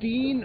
3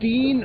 3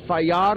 FIR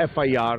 FIR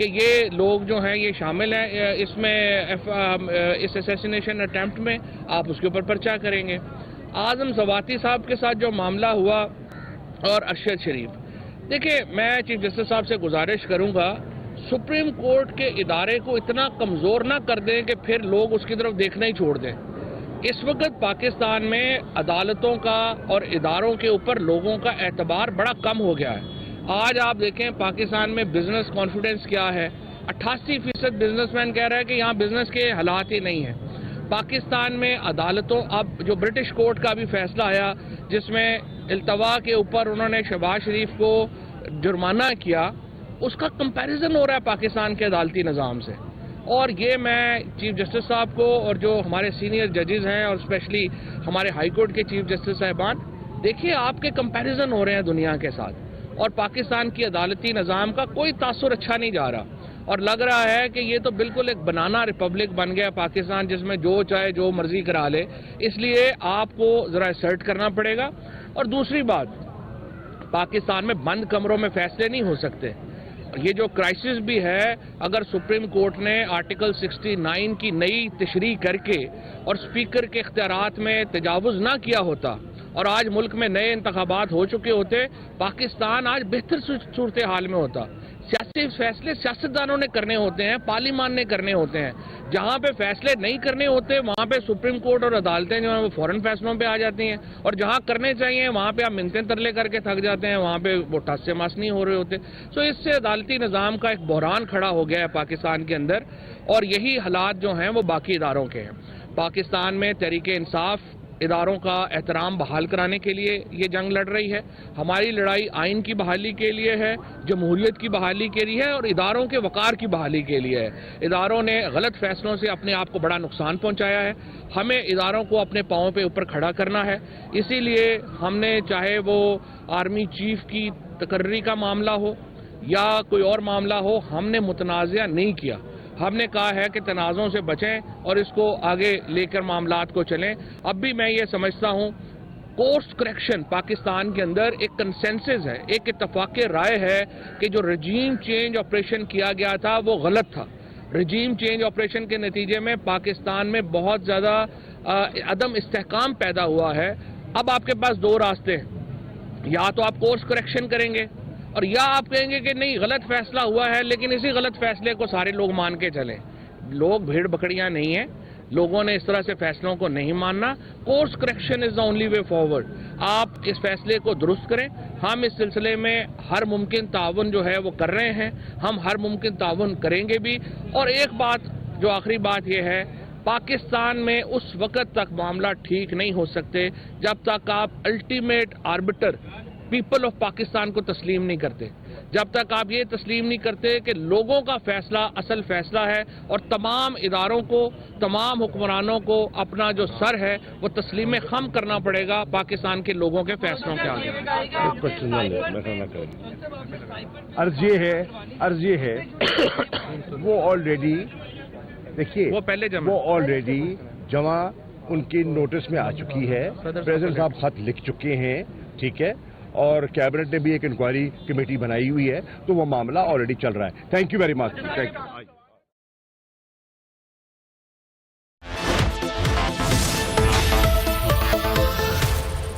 کہ یہ لوگ جو ہیں یہ شامل ہیں اس میں اس اسیسینیشن اٹیمپٹ میں، آپ اس کے اوپر پرچہ کریں گے۔ اعظم سواتی صاحب کے ساتھ جو معاملہ ہوا اور ارشد شریف، دیکھیں میں چیف جسٹس صاحب سے گزارش کروں گا سپریم کورٹ کے ادارے کو اتنا کمزور نہ کر دیں کہ پھر لوگ اس کی طرف دیکھنا ہی چھوڑ دیں۔ اس وقت پاکستان میں عدالتوں کا اور اداروں کے اوپر لوگوں کا اعتبار بڑا کم ہو گیا ہے۔ آج آپ دیکھیں پاکستان میں بزنس کانفیڈنس کیا ہے، 88% بزنس مین کہہ رہا ہے کہ یہاں بزنس کے حالات ہی نہیں ہیں۔ پاکستان میں عدالتوں، اب جو برٹش کورٹ کا بھی فیصلہ آیا جس میں التوا کے اوپر انہوں نے شہباز شریف کو جرمانہ کیا، اس کا کمپیریزن ہو رہا ہے پاکستان کے عدالتی نظام سے۔ اور یہ میں چیف جسٹس صاحب کو اور جو ہمارے سینئر ججز ہیں اور اسپیشلی ہمارے ہائی کورٹ کے چیف جسٹس صاحبان، دیکھیے آپ کے کمپیریزن ہو رہے ہیں دنیا کے ساتھ، اور پاکستان کی عدالتی نظام کا کوئی تاثر اچھا نہیں جا رہا، اور لگ رہا ہے کہ یہ تو بالکل ایک بنانا ریپبلک بن گیا پاکستان، جس میں جو چاہے جو مرضی کرا لے۔ اس لیے آپ کو ذرا اسرٹ کرنا پڑے گا۔ اور دوسری بات، پاکستان میں بند کمروں میں فیصلے نہیں ہو سکتے۔ یہ جو کرائسس بھی ہے، اگر سپریم کورٹ نے آرٹیکل 69 کی نئی تشریح کر کے اور اسپیکر کے اختیارات میں تجاوز نہ کیا ہوتا اور آج ملک میں نئے انتخابات ہو چکے ہوتے، پاکستان آج بہتر صورتحال میں ہوتا۔ سیاسی فیصلے سیاستدانوں نے کرنے ہوتے ہیں، پارلیمان نے کرنے ہوتے ہیں۔ جہاں پہ فیصلے نہیں کرنے ہوتے وہاں پہ سپریم کورٹ اور عدالتیں جو ہیں وہ فوراً فیصلوں پہ آ جاتی ہیں، اور جہاں کرنے چاہیے وہاں پہ آپ منتیں ترلے کر کے تھک جاتے ہیں، وہاں پہ وہ ٹس سے مس نہیں ہو رہے ہوتے۔ سو اس سے عدالتی نظام کا ایک بحران کھڑا ہو گیا ہے پاکستان کے اندر، اور یہی حالات جو ہیں وہ باقی اداروں کے ہیں۔ پاکستان میں تحریک انصاف اداروں کا احترام بحال کرانے کے لیے یہ جنگ لڑ رہی ہے۔ ہماری لڑائی آئین کی بحالی کے لیے ہے، جمہوریت کی بحالی کے لیے ہے، اور اداروں کے وقار کی بحالی کے لیے ہے۔ اداروں نے غلط فیصلوں سے اپنے آپ کو بڑا نقصان پہنچایا ہے، ہمیں اداروں کو اپنے پاؤں پہ اوپر کھڑا کرنا ہے۔ اسی لیے ہم نے، چاہے وہ آرمی چیف کی تقرری کا معاملہ ہو یا کوئی اور معاملہ ہو، ہم نے متنازع نہیں کیا۔ ہم نے کہا ہے کہ تنازعوں سے بچیں اور اس کو آگے لے کر معاملات کو چلیں۔ اب بھی میں یہ سمجھتا ہوں کورس کریکشن پاکستان کے اندر ایک کنسنسس ہے، ایک اتفاق رائے ہے کہ جو رجیم چینج آپریشن کیا گیا تھا وہ غلط تھا۔ رجیم چینج آپریشن کے نتیجے میں پاکستان میں بہت زیادہ عدم استحکام پیدا ہوا ہے۔ اب آپ کے پاس دو راستے ہیں، یا تو آپ کورس کریکشن کریں گے، اور یا آپ کہیں گے کہ نہیں غلط فیصلہ ہوا ہے لیکن اسی غلط فیصلے کو سارے لوگ مان کے چلیں۔ لوگ بھیڑ بکریاں نہیں ہیں، لوگوں نے اس طرح سے فیصلوں کو نہیں ماننا۔ Course correction is the only way forward. آپ اس فیصلے کو درست کریں۔ ہم اس سلسلے میں ہر ممکن تعاون جو ہے وہ کر رہے ہیں، ہم ہر ممکن تعاون کریں گے بھی۔ اور ایک بات، جو آخری بات یہ ہے، پاکستان میں اس وقت تک معاملہ ٹھیک نہیں ہو سکتے جب تک آپ الٹیمیٹ آربٹر پیپل آف پاکستان کو تسلیم نہیں کرتے، جب تک آپ یہ تسلیم نہیں کرتے کہ لوگوں کا فیصلہ اصل فیصلہ ہے، اور تمام اداروں کو، تمام حکمرانوں کو اپنا جو سر ہے وہ تسلیم خم کرنا پڑے گا پاکستان کے لوگوں کے فیصلوں کے آگے۔ عرض یہ ہے وہ آلریڈی دیکھیے، وہ آلریڈی جمع ان کی نوٹس میں آ چکی ہے، پریزیڈنٹ صاحب خط لکھ چکے ہیں، ٹھیک ہے، اور کیبنٹ نے بھی ایک انکوائری کمیٹی بنائی ہوئی ہے، تو وہ معاملہ آلریڈی چل رہا ہے۔ Thank you very much.